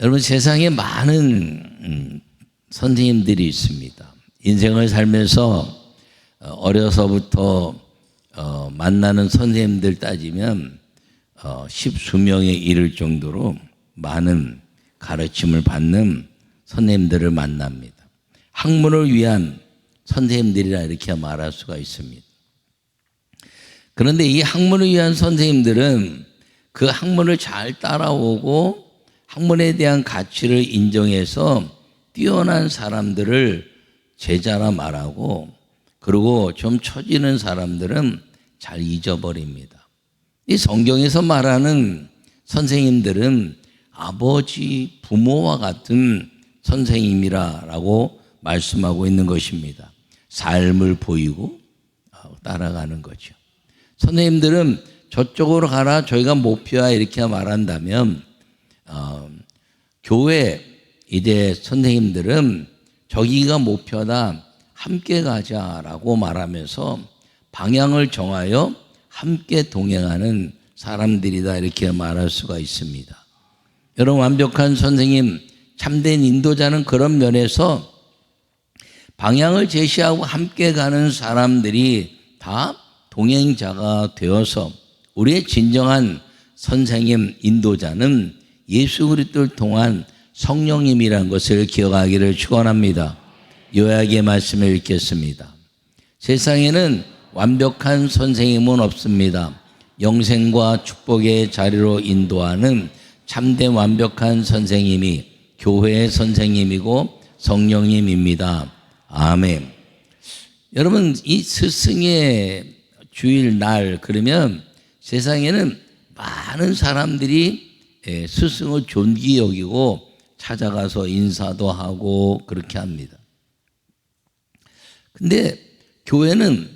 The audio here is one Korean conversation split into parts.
여러분, 세상에 많은 선생님들이 있습니다. 인생을 살면서 어려서부터 만나는 선생님들 따지면 십수명에 이를 정도로 많은 가르침을 받는 선생님들을 만납니다. 학문을 위한 선생님들이라 이렇게 말할 수가 있습니다. 그런데 이 학문을 위한 선생님들은 그 학문을 잘 따라오고 학문에 대한 가치를 인정해서 뛰어난 사람들을 제자라 말하고, 그리고 좀 처지는 사람들은 잘 잊어버립니다. 이 성경에서 말하는 선생님들은 아버지, 부모와 같은 선생님이라고 말씀하고 있는 것입니다. 삶을 보이고 따라가는 거죠. 선생님들은 저쪽으로 가라, 저희가 목표야 이렇게 말한다면 교회 이제 선생님들은 저기가 목표다, 함께 가자라고 말하면서 방향을 정하여 함께 동행하는 사람들이다 이렇게 말할 수가 있습니다. 여러분, 완벽한 선생님, 참된 인도자는 그런 면에서 방향을 제시하고 함께 가는 사람들이 다 동행자가 되어서 우리의 진정한 선생님, 인도자는 예수 그리스도를 통한 성령님이라는 것을 기억하기를 축원합니다. 요약의 말씀을 읽겠습니다. 세상에는 완벽한 선생님은 없습니다. 영생과 축복의 자리로 인도하는 참된 완벽한 선생님이 교회의 선생님이고 성령님입니다. 아멘. 여러분, 이 스승의 주일날 그러면 세상에는 많은 사람들이 스승을 존귀 여기고 찾아가서 인사도 하고 그렇게 합니다. 근데 교회는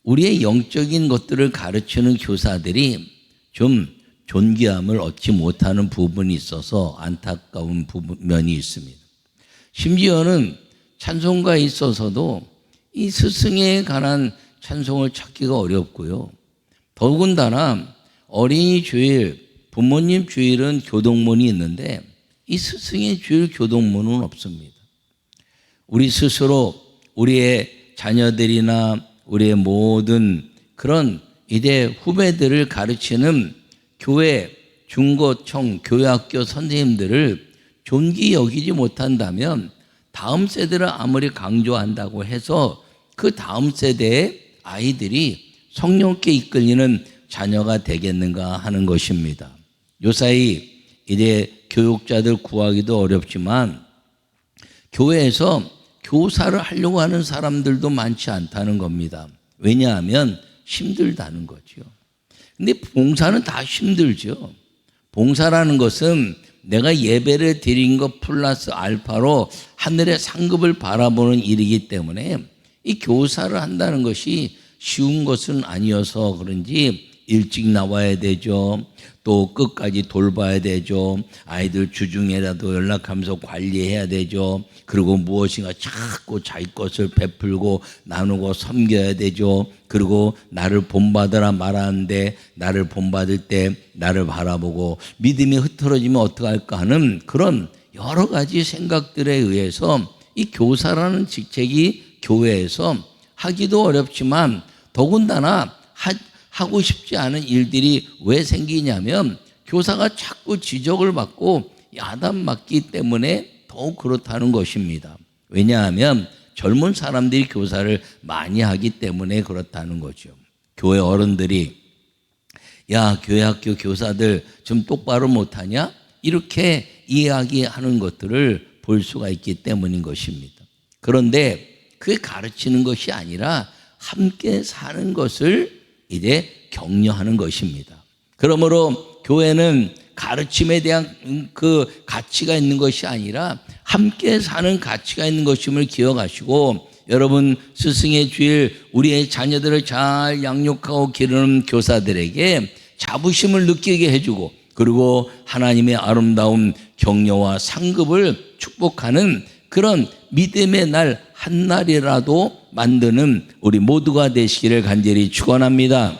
우리의 영적인 것들을 가르치는 교사들이 좀 존귀함을 얻지 못하는 부분이 있어서 안타까운 면이 있습니다. 심지어는 찬송가에 있어서도 이 스승에 관한 찬송을 찾기가 어렵고요. 더군다나 어린이 주일, 부모님 주일은 교동문이 있는데 이 스승의 주일 교동문은 없습니다. 우리 스스로 우리의 자녀들이나 우리의 모든 그런 이제 후배들을 가르치는 교회, 중고청, 교회학교 선생님들을 존귀 여기지 못한다면 다음 세대를 아무리 강조한다고 해서 그 다음 세대의 아이들이 성령께 이끌리는 자녀가 되겠는가 하는 것입니다. 요사이 이제 교육자들 구하기도 어렵지만 교회에서 교사를 하려고 하는 사람들도 많지 않다는 겁니다. 왜냐하면 힘들다는 거죠. 근데 봉사는 다 힘들죠. 봉사라는 것은 내가 예배를 드린 것 플러스 알파로 하늘의 상급을 바라보는 일이기 때문에 이 교사를 한다는 것이 쉬운 것은 아니어서 그런지 일찍 나와야 되죠. 또 끝까지 돌봐야 되죠. 아이들 주중에라도 연락하면서 관리해야 되죠. 그리고 무엇인가 자꾸 자기 것을 베풀고 나누고 섬겨야 되죠. 그리고 나를 본받으라 말하는데 나를 본받을 때 나를 바라보고 믿음이 흐트러지면 어떡할까 하는 그런 여러 가지 생각들에 의해서 이 교사라는 직책이 교회에서 하기도 어렵지만 더군다나 하고 싶지 않은 일들이 왜 생기냐면 교사가 자꾸 지적을 받고 야단맞기 때문에 더욱 그렇다는 것입니다. 왜냐하면 젊은 사람들이 교사를 많이 하기 때문에 그렇다는 거죠. 교회 어른들이 야, 교회 학교 교사들 좀 똑바로 못하냐? 이렇게 이야기하는 것들을 볼 수가 있기 때문인 것입니다. 그런데 그게 가르치는 것이 아니라 함께 사는 것을 이제 격려하는 것입니다. 그러므로 교회는 가르침에 대한 그 가치가 있는 것이 아니라 함께 사는 가치가 있는 것임을 기억하시고 여러분, 스승의 주일 우리의 자녀들을 잘 양육하고 기르는 교사들에게 자부심을 느끼게 해주고 그리고 하나님의 아름다운 격려와 상급을 축복하는 그런 믿음의 날 한날이라도 만드는 우리 모두가 되시기를 간절히 축원합니다.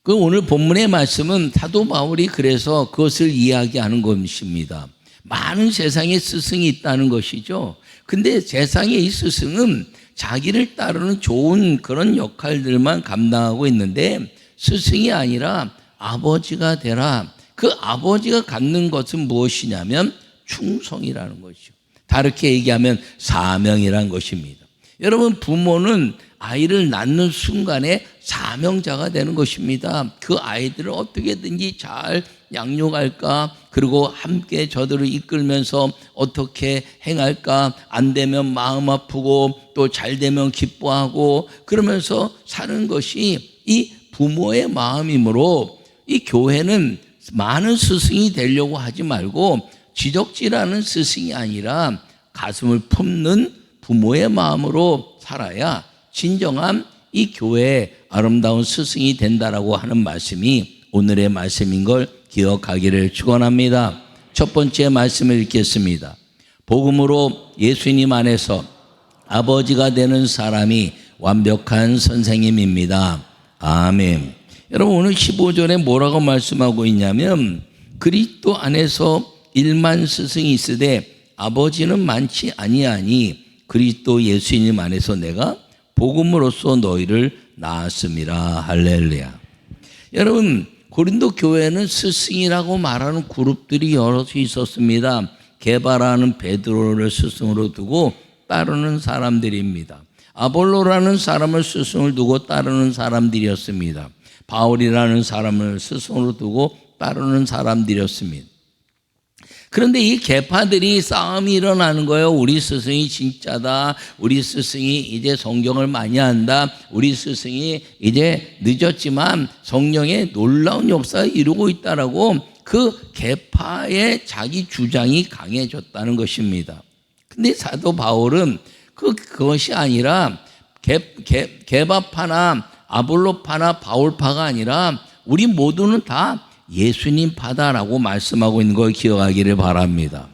그 오늘 본문의 말씀은 사도 바울이 그래서 그것을 이야기하는 것입니다. 많은 세상에 스승이 있다는 것이죠. 근데 세상의 이 스승은 자기를 따르는 좋은 그런 역할들만 감당하고 있는데 스승이 아니라 아버지가 되라. 그 아버지가 갖는 것은 무엇이냐면 충성이라는 것이죠. 다르게 얘기하면 사명이라는 것입니다. 여러분, 부모는 아이를 낳는 순간에 사명자가 되는 것입니다. 그 아이들을 어떻게든지 잘 양육할까, 그리고 함께 저들을 이끌면서 어떻게 행할까, 안 되면 마음 아프고 또 잘 되면 기뻐하고 그러면서 사는 것이 이 부모의 마음이므로 이 교회는 많은 스승이 되려고 하지 말고 지적질하는 스승이 아니라 가슴을 품는 부모의 마음으로 살아야 진정한 이 교회의 아름다운 스승이 된다라고 하는 말씀이 오늘의 말씀인 걸 기억하기를 축원합니다. 첫 번째 말씀을 읽겠습니다. 복음으로 예수님 안에서 아버지가 되는 사람이 완벽한 선생님입니다. 아멘. 여러분, 오늘 15절에 뭐라고 말씀하고 있냐면 그리스도 안에서 일만 스승이 있으되 아버지는 많지 아니하니 그리스도 예수님 안에서 내가 복음으로써 너희를 낳았음이라. 할렐루야. 여러분, 고린도 교회는 스승이라고 말하는 그룹들이 여럿이 있었습니다. 게바라는 베드로를 스승으로 두고 따르는 사람들입니다. 아볼로라는 사람을 스승을 두고 따르는 사람들이었습니다. 바울이라는 사람을 스승으로 두고 따르는 사람들이었습니다. 그런데 이 계파들이 싸움이 일어나는 거예요. 우리 스승이 진짜다. 우리 스승이 이제 성경을 많이 한다. 우리 스승이 이제 늦었지만 성령의 놀라운 역사를 이루고 있다라고 그 계파의 자기 주장이 강해졌다는 것입니다. 근데 사도 바울은 그것이 아니라 게바파나 아볼로파나 바울파가 아니라 우리 모두는 다 예수님 파다라고 말씀하고 있는 걸 기억하기를 바랍니다.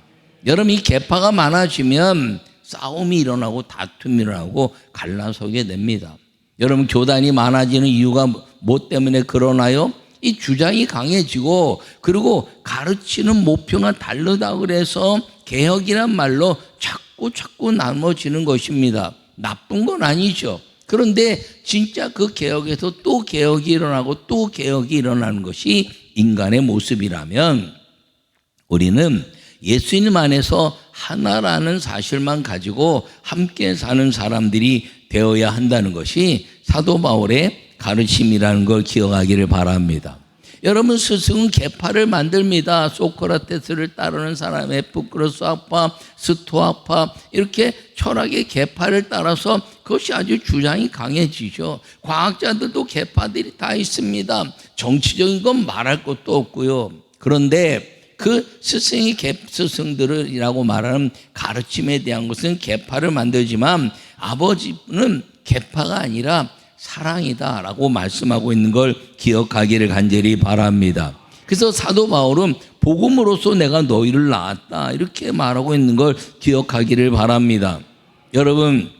여러분, 이 계파가 많아지면 싸움이 일어나고 다툼이 일어나고 갈라서게 됩니다. 여러분, 교단이 많아지는 이유가 뭐 때문에 그러나요? 이 주장이 강해지고 그리고 가르치는 목표가 다르다 그래서 개혁이란 말로 자꾸 나눠지는 것입니다. 나쁜 건 아니죠. 그런데 진짜 그 개혁에서 또 개혁이 일어나고 또 개혁이 일어나는 것이 인간의 모습이라면 우리는 예수님 안에서 하나라는 사실만 가지고 함께 사는 사람들이 되어야 한다는 것이 사도 바울의 가르침이라는 걸 기억하기를 바랍니다. 여러분, 스승은 계파를 만듭니다. 소크라테스를 따르는 사람, 에피쿠로스파, 스토아파, 이렇게 철학의 계파를 따라서 그것이 아주 주장이 강해지죠. 과학자들도 계파들이 다 있습니다. 정치적인 건 말할 것도 없고요. 그런데 그 스승이 스승들이라고 말하는 가르침에 대한 것은 계파를 만들지만 아버지는 계파가 아니라 사랑이다라고 말씀하고 있는 걸 기억하기를 간절히 바랍니다. 그래서 사도 바울은 복음으로써 내가 너희를 낳았다 이렇게 말하고 있는 걸 기억하기를 바랍니다. 여러분,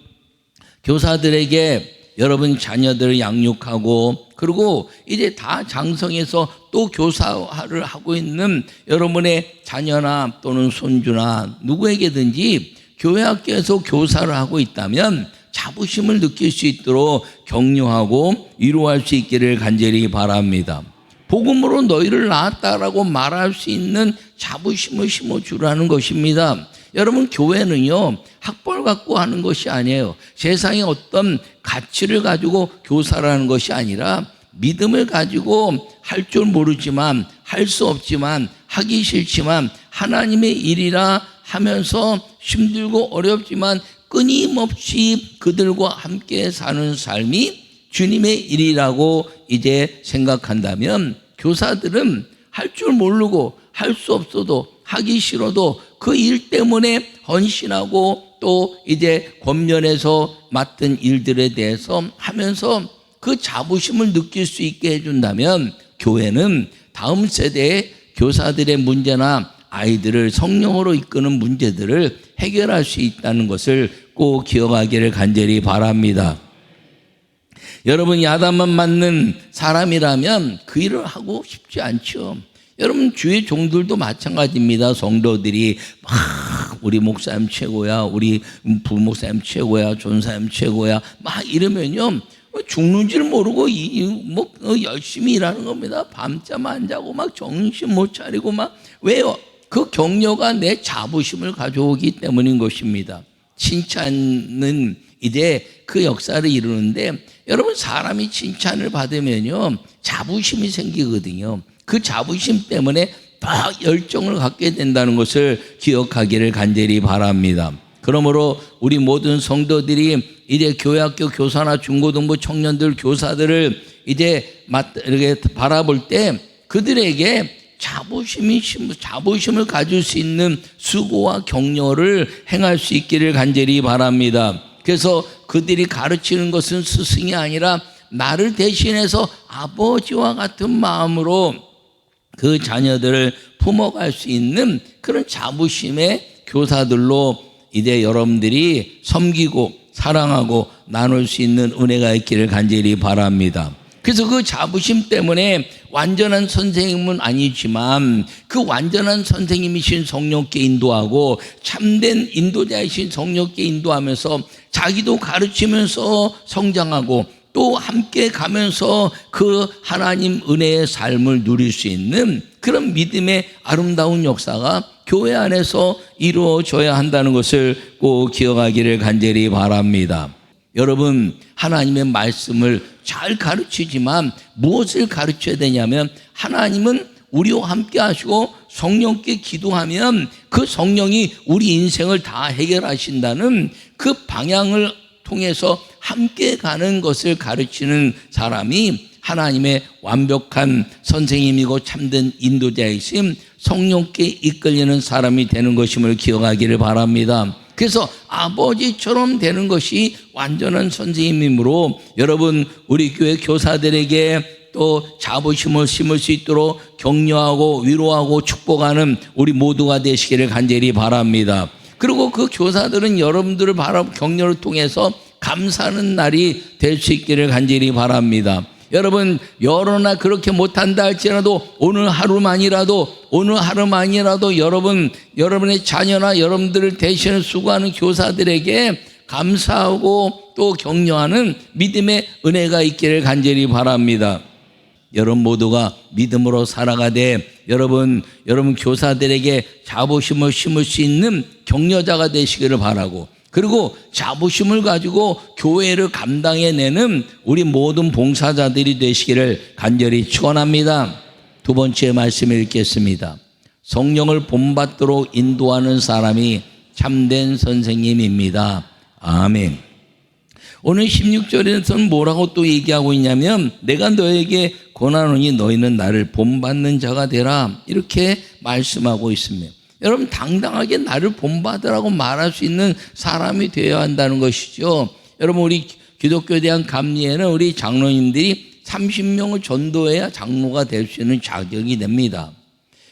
교사들에게 여러분 자녀들을 양육하고 그리고 이제 다 장성해서 또 교사를 하고 있는 여러분의 자녀나 또는 손주나 누구에게든지 교회 학교에서 교사를 하고 있다면 자부심을 느낄 수 있도록 격려하고 위로할 수 있기를 간절히 바랍니다. 복음으로 너희를 낳았다라고 말할 수 있는 자부심을 심어주라는 것입니다. 여러분, 교회는요 학벌 갖고 하는 것이 아니에요. 세상의 어떤 가치를 가지고 교사를 하는 것이 아니라 믿음을 가지고 할 줄 모르지만 할 수 없지만 하기 싫지만 하나님의 일이라 하면서 힘들고 어렵지만 끊임없이 그들과 함께 사는 삶이 주님의 일이라고 이제 생각한다면 교사들은 할 줄 모르고 할 수 없어도 하기 싫어도 그 일 때문에 헌신하고 또 이제 권면에서 맡은 일들에 대해서 하면서 그 자부심을 느낄 수 있게 해준다면 교회는 다음 세대의 교사들의 문제나 아이들을 성령으로 이끄는 문제들을 해결할 수 있다는 것을 꼭 기억하기를 간절히 바랍니다. 여러분, 야단만 맞는 사람이라면 그 일을 하고 싶지 않죠. 여러분, 주의 종들도 마찬가지입니다. 성도들이 막 우리 목사님 최고야, 우리 부목사님 최고야, 전사님 최고야 막 이러면요, 죽는 줄 모르고 열심히 일하는 겁니다. 밤잠 안 자고 막 정신 못 차리고 막. 왜요? 그 격려가 내 자부심을 가져오기 때문인 것입니다. 칭찬은 이제 그 역사를 이루는데, 여러분, 사람이 칭찬을 받으면요 자부심이 생기거든요. 그 자부심 때문에 더 열정을 갖게 된다는 것을 기억하기를 간절히 바랍니다. 그러므로 우리 모든 성도들이 이제 교회학교 교사나 중고등부 청년들, 교사들을 이제 이렇게 바라볼 때 그들에게 자부심을 가질 수 있는 수고와 격려를 행할 수 있기를 간절히 바랍니다. 그래서 그들이 가르치는 것은 스승이 아니라 나를 대신해서 아버지와 같은 마음으로 그 자녀들을 품어갈 수 있는 그런 자부심의 교사들로 이제 여러분들이 섬기고 사랑하고 나눌 수 있는 은혜가 있기를 간절히 바랍니다. 그래서 그 자부심 때문에 완전한 선생님은 아니지만 그 완전한 선생님이신 성령께 인도하고 참된 인도자이신 성령께 인도하면서 자기도 가르치면서 성장하고 또 함께 가면서 그 하나님 은혜의 삶을 누릴 수 있는 그런 믿음의 아름다운 역사가 교회 안에서 이루어져야 한다는 것을 꼭 기억하기를 간절히 바랍니다. 여러분, 하나님의 말씀을 잘 가르치지만 무엇을 가르쳐야 되냐면, 하나님은 우리와 함께 하시고 성령께 기도하면 그 성령이 우리 인생을 다 해결하신다는 그 방향을 통해서 함께 가는 것을 가르치는 사람이 하나님의 완벽한 선생님이고 참된 인도자이신 성령께 이끌리는 사람이 되는 것임을 기억하기를 바랍니다. 그래서 아버지처럼 되는 것이 완전한 선생님이므로 여러분, 우리 교회 교사들에게 또 자부심을 심을 수 있도록 격려하고 위로하고 축복하는 우리 모두가 되시기를 간절히 바랍니다. 그리고 그 교사들은 여러분들을 격려를 통해서 감사하는 날이 될 수 있기를 간절히 바랍니다. 여러분, 여러나 그렇게 못한다 할지라도 오늘 하루만이라도 여러분의 자녀나 여러분들을 대신해 수고하는 교사들에게 감사하고 또 격려하는 믿음의 은혜가 있기를 간절히 바랍니다. 여러분 모두가 믿음으로 살아가되 여러분 교사들에게 자부심을 심을 수 있는 격려자가 되시기를 바라고, 그리고 자부심을 가지고 교회를 감당해내는 우리 모든 봉사자들이 되시기를 간절히 축원합니다. 두 번째 말씀을 읽겠습니다. 성령을 본받도록 인도하는 사람이 참된 선생님입니다. 아멘. 오늘 16절에서는 뭐라고 또 얘기하고 있냐면, 내가 너에게 권하노니 너희는 나를 본받는 자가 되라, 이렇게 말씀하고 있습니다. 여러분, 당당하게 나를 본받으라고 말할 수 있는 사람이 되어야 한다는 것이죠. 여러분, 우리 기독교에 대한 감리에는 우리 장로님들이 30명을 전도해야 장로가 될 수 있는 자격이 됩니다.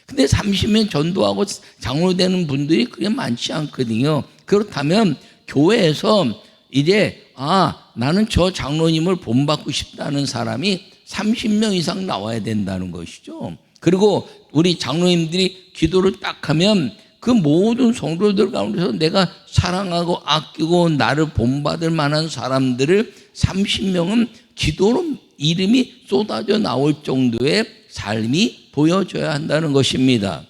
근데 30명 전도하고 장로 되는 분들이 그렇게 많지 않거든요. 그렇다면 교회에서 이제 나는 저 장로님을 본받고 싶다는 사람이 30명 이상 나와야 된다는 것이죠. 그리고 우리 장로님들이 기도를 딱 하면 그 모든 성도들 가운데서 내가 사랑하고 아끼고 나를 본받을 만한 사람들을 30명은 기도로 이름이 쏟아져 나올 정도의 삶이 보여줘야 한다는 것입니다.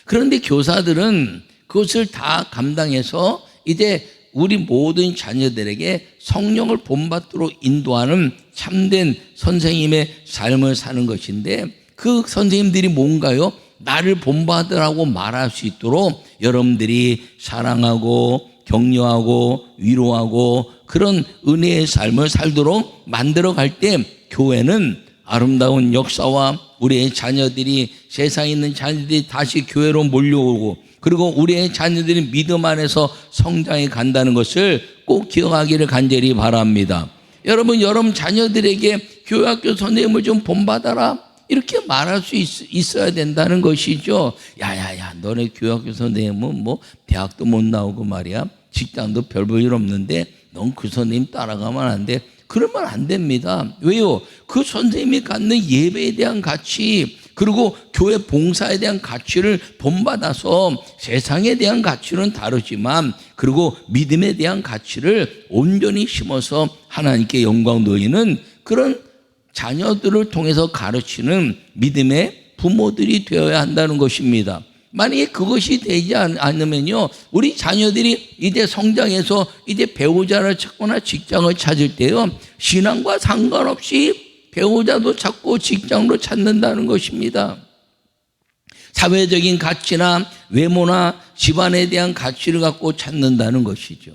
그런데 교사들은 그것을 다 감당해서 이제 우리 모든 자녀들에게 성령을 본받도록 인도하는 참된 선생님의 삶을 사는 것인데, 그 선생님들이 뭔가요? 나를 본받으라고 말할 수 있도록 여러분들이 사랑하고 격려하고 위로하고 그런 은혜의 삶을 살도록 만들어 갈 때 교회는 아름다운 역사와 우리의 자녀들이, 세상에 있는 자녀들이 다시 교회로 몰려오고, 그리고 우리의 자녀들이 믿음 안에서 성장해 간다는 것을 꼭 기억하기를 간절히 바랍니다. 여러분 자녀들에게 교회학교 선생님을 좀 본받아라, 이렇게 말할 수 있어야 된다는 것이죠. 야야야, 너네 교회학교 선생님은 뭐 대학도 못 나오고 말이야, 직장도 별 볼 일 없는데 넌 그 선생님 따라가면 안 돼. 그러면 안 됩니다. 왜요? 그 선생님이 갖는 예배에 대한 가치, 그리고 교회 봉사에 대한 가치를 본받아서 세상에 대한 가치는 다르지만, 그리고 믿음에 대한 가치를 온전히 심어서 하나님께 영광 돌리는 그런 자녀들을 통해서 가르치는 믿음의 부모들이 되어야 한다는 것입니다. 만약에 그것이 되지 않으면요, 우리 자녀들이 이제 성장해서 이제 배우자를 찾거나 직장을 찾을 때요, 신앙과 상관없이 배우자도 찾고 직장도 찾는다는 것입니다. 사회적인 가치나 외모나 집안에 대한 가치를 갖고 찾는다는 것이죠.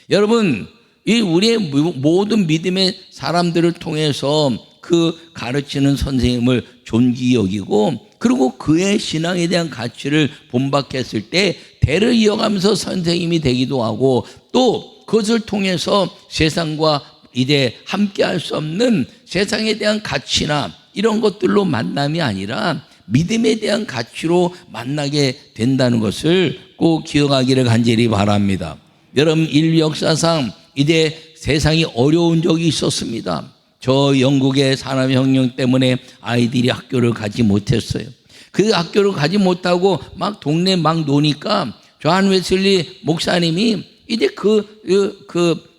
여러분, 이 우리의 모든 믿음의 사람들을 통해서 그 가르치는 선생님을 존귀 여기고, 그리고 그의 신앙에 대한 가치를 본받겠을 때 대를 이어가면서 선생님이 되기도 하고, 또 그것을 통해서 세상과 이제 함께 할 수 없는 세상에 대한 가치나 이런 것들로 만남이 아니라 믿음에 대한 가치로 만나게 된다는 것을 꼭 기억하기를 간절히 바랍니다. 여러분, 인류 역사상 이제 세상이 어려운 적이 있었습니다. 저 영국의 산업혁명 때문에 아이들이 학교를 가지 못했어요. 그 학교를 가지 못하고 막 동네 막 노니까 존 웨슬리 목사님이 이제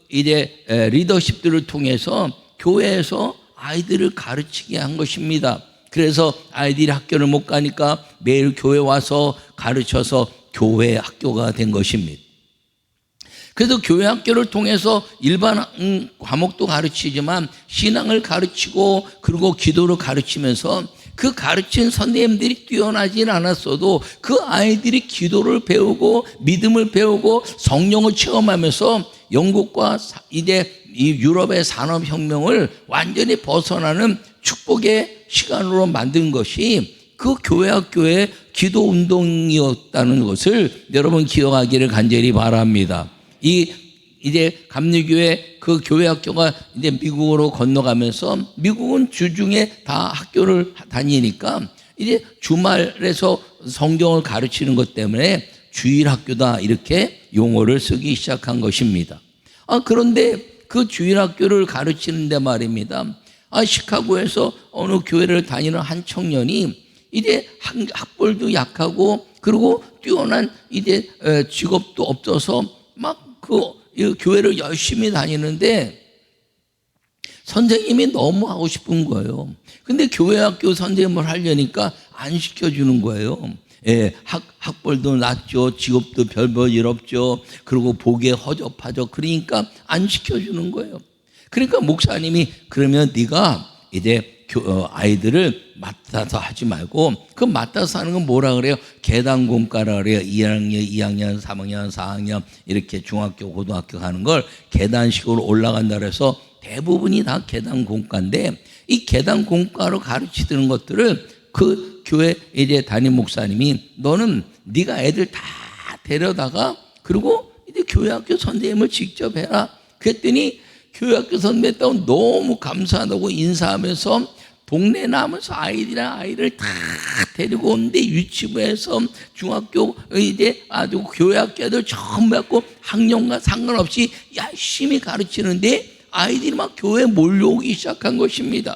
이제 리더십들을 통해서 교회에서 아이들을 가르치게 한 것입니다. 그래서 아이들이 학교를 못 가니까 매일 교회 와서 가르쳐서 교회 학교가 된 것입니다. 그래서 교회 학교를 통해서 일반 과목도 가르치지만 신앙을 가르치고, 그리고 기도를 가르치면서 그 가르친 선생님들이 뛰어나진 않았어도 그 아이들이 기도를 배우고 믿음을 배우고 성령을 체험하면서 영국과 이제 이 유럽의 산업혁명을 완전히 벗어나는 축복의 시간으로 만든 것이 그 교회 학교의 기도 운동이었다는 것을 여러분 기억하기를 간절히 바랍니다. 이제 감리교회 그 교회 학교가 이제 미국으로 건너가면서, 미국은 주중에 다 학교를 다니니까 이제 주말에서 성경을 가르치는 것 때문에 주일학교다 이렇게 용어를 쓰기 시작한 것입니다. 그런데 그 주일학교를 가르치는데 말입니다, 시카고에서 어느 교회를 다니는 한 청년이 이제 학벌도 약하고, 그리고 뛰어난 이제 직업도 없어서 막 그 교회를 열심히 다니는데 선생님이 너무 하고 싶은 거예요. 근데 교회 학교 선생님을 하려니까 안 시켜주는 거예요. 학벌도 낮죠, 직업도 별 일 없죠, 그리고 보기에 허접하죠. 그러니까 안 시켜주는 거예요. 그러니까 목사님이, 그러면 네가 이제 아이들을 맡아서 하지 말고, 그 맡아서 하는 건 뭐라 그래요? 계단공과라 그래요. 1학년, 2학년, 3학년, 4학년 이렇게 중학교, 고등학교 가는 걸 계단식으로 올라간다 그래서 대부분이 다 계단공과인데, 이 계단공과로 가르치는 것들을 그 교회 이제 담임 목사님이, 너는 네가 애들 다 데려다가 그리고 이제 교회학교 선생님을 직접 해라. 그랬더니 교회학교 선생님했다고 너무 감사하다고 인사하면서 동네 나면서 아이를 다 데리고 오는데, 유치부에서 중학교 이제 아주 교회학교 애들 전부 갖고 학년과 상관없이 열심히 가르치는데 아이들이 막 교회에 몰려오기 시작한 것입니다.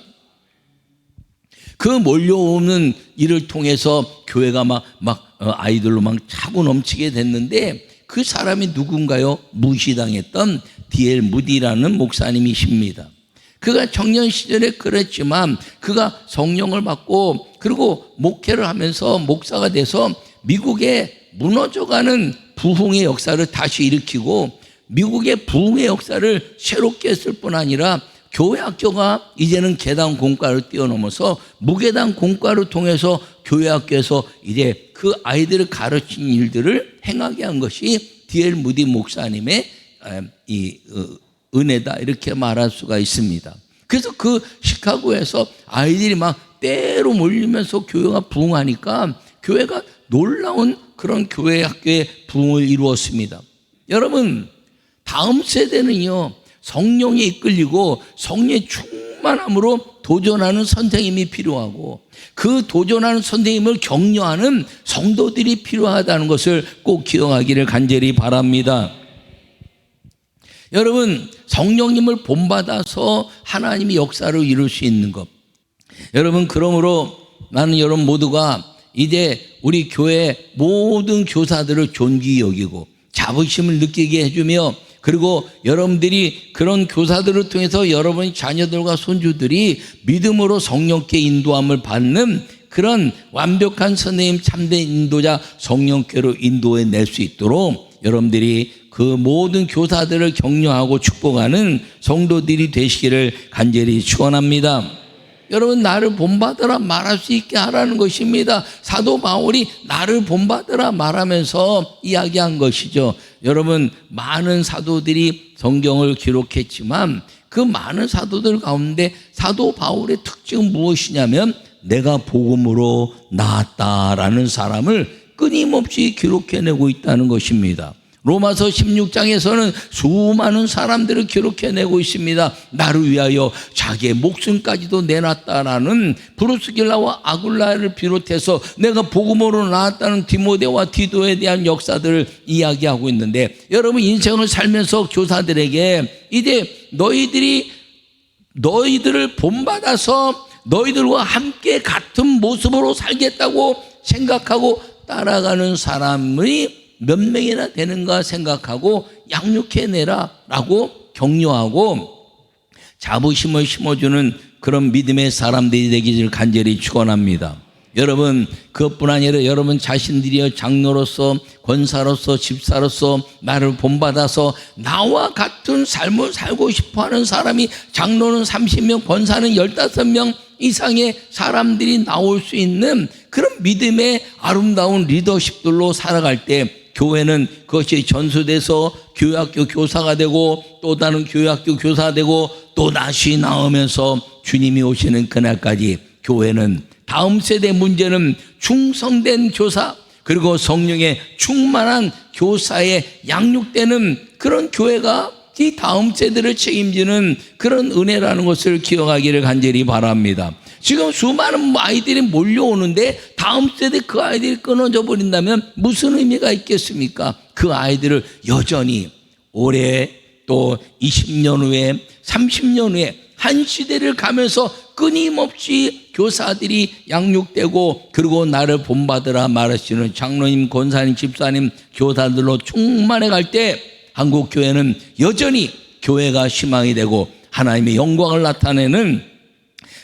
그 몰려오는 일을 통해서 교회가 막 아이들로 막 차고 넘치게 됐는데, 그 사람이 누군가요? 무시당했던 D.L. 무디라는 목사님이십니다. 그가 청년 시절에 그랬지만 그가 성령을 받고 그리고 목회를 하면서 목사가 돼서 미국의 무너져가는 부흥의 역사를 다시 일으키고, 미국의 부흥의 역사를 새롭게 했을 뿐 아니라 교회 학교가 이제는 계단 공과를 뛰어넘어서 무계단 공과를 통해서 교회 학교에서 이제 그 아이들을 가르친 일들을 행하게 한 것이 D.L. 무디 목사님의 은혜다 이렇게 말할 수가 있습니다. 그래서 그 시카고에서 아이들이 막 때로 몰리면서 교회가 부흥하니까 교회가 놀라운 그런 교회 학교의 부흥을 이루었습니다. 여러분, 다음 세대는요, 성령에 이끌리고 성령의 충만함으로 도전하는 선생님이 필요하고, 그 도전하는 선생님을 격려하는 성도들이 필요하다는 것을 꼭 기억하기를 간절히 바랍니다. 여러분, 성령님을 본받아서 하나님이 역사를 이룰 수 있는 것. 여러분, 그러므로 나는 여러분 모두가 이제 우리 교회 모든 교사들을 존귀히 여기고 자부심을 느끼게 해주며, 그리고 여러분들이 그런 교사들을 통해서 여러분의 자녀들과 손주들이 믿음으로 성령께 인도함을 받는 그런 완벽한 선생님, 참된 인도자 성령께로 인도해낼 수 있도록 여러분들이 그 모든 교사들을 격려하고 축복하는 성도들이 되시기를 간절히 축원합니다. 여러분, 나를 본받으라 말할 수 있게 하라는 것입니다. 사도 바울이 나를 본받으라 말하면서 이야기한 것이죠. 여러분, 많은 사도들이 성경을 기록했지만 그 많은 사도들 가운데 사도 바울의 특징은 무엇이냐면 내가 복음으로 나았다라는 사람을 끊임없이 기록해내고 있다는 것입니다. 로마서 16장에서는 수많은 사람들을 기록해내고 있습니다. 나를 위하여 자기의 목숨까지도 내놨다라는 브루스길라와 아굴라를 비롯해서 내가 복음으로 나왔다는 디모데와 디도에 대한 역사들을 이야기하고 있는데, 여러분 인생을 살면서 교사들에게 이제 너희들을 본받아서 너희들과 함께 같은 모습으로 살겠다고 생각하고 따라가는 사람이 몇 명이나 되는가 생각하고 양육해내라 라고 격려하고 자부심을 심어주는 그런 믿음의 사람들이 되기를 간절히 축원합니다. 여러분, 그것뿐 아니라 여러분 자신들이여 장로로서 권사로서 집사로서 나를 본받아서 나와 같은 삶을 살고 싶어하는 사람이, 장로는 30명, 권사는 15명 이상의 사람들이 나올 수 있는 그런 믿음의 아름다운 리더십들로 살아갈 때 교회는 그것이 전수돼서 교회학교 교사가 되고 또 다른 교회학교 교사가 되고 또 다시 나오면서 주님이 오시는 그날까지 교회는 다음 세대 문제는 충성된 교사, 그리고 성령의 충만한 교사에 양육되는 그런 교회가 이 다음 세대를 책임지는 그런 은혜라는 것을 기억하기를 간절히 바랍니다. 지금 수많은 아이들이 몰려오는데 다음 세대 그 아이들이 끊어져 버린다면 무슨 의미가 있겠습니까? 그 아이들을 여전히 올해 또 20년 후에 30년 후에 한 시대를 가면서 끊임없이 교사들이 양육되고, 그리고 나를 본받으라 말하시는 장로님, 권사님, 집사님, 교사들로 충만해 갈 때 한국 교회는 여전히 교회가 희망이 되고 하나님의 영광을 나타내는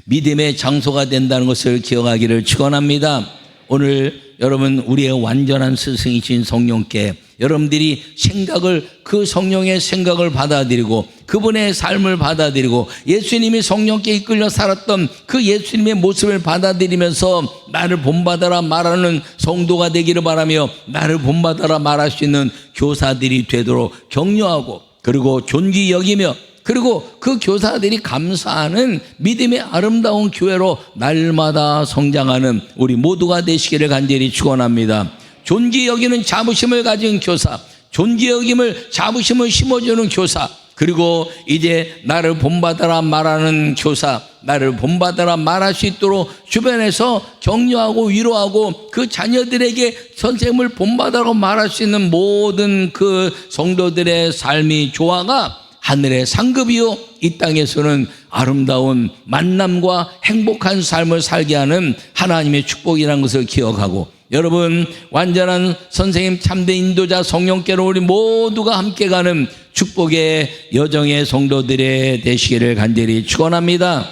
믿음의 장소가 된다는 것을 기억하기를 축원합니다. 오늘 여러분, 우리의 완전한 스승이신 성령께 여러분들이 그 성령의 생각을 받아들이고 그분의 삶을 받아들이고 예수님이 성령께 이끌려 살았던 그 예수님의 모습을 받아들이면서 나를 본받아라 말하는 성도가 되기를 바라며, 나를 본받아라 말할 수 있는 교사들이 되도록 격려하고, 그리고 존귀히 여기며, 그리고 그 교사들이 감사하는 믿음의 아름다운 교회로 날마다 성장하는 우리 모두가 되시기를 간절히 축원합니다. 존귀히 여기는 자부심을 가진 교사, 존귀히 여김을 자부심을 심어주는 교사, 그리고 이제 나를 본받아라 말하는 교사, 나를 본받아라 말할 수 있도록 주변에서 격려하고 위로하고 그 자녀들에게 선생님을 본받아라 말할 수 있는 모든 그 성도들의 삶이 조화가 하늘의 상급이요 이 땅에서는 아름다운 만남과 행복한 삶을 살게 하는 하나님의 축복이라는 것을 기억하고, 여러분 완전한 선생님, 참된 인도자 성령께로 우리 모두가 함께 가는 축복의 여정의 성도들의 되시기를 간절히 축원합니다.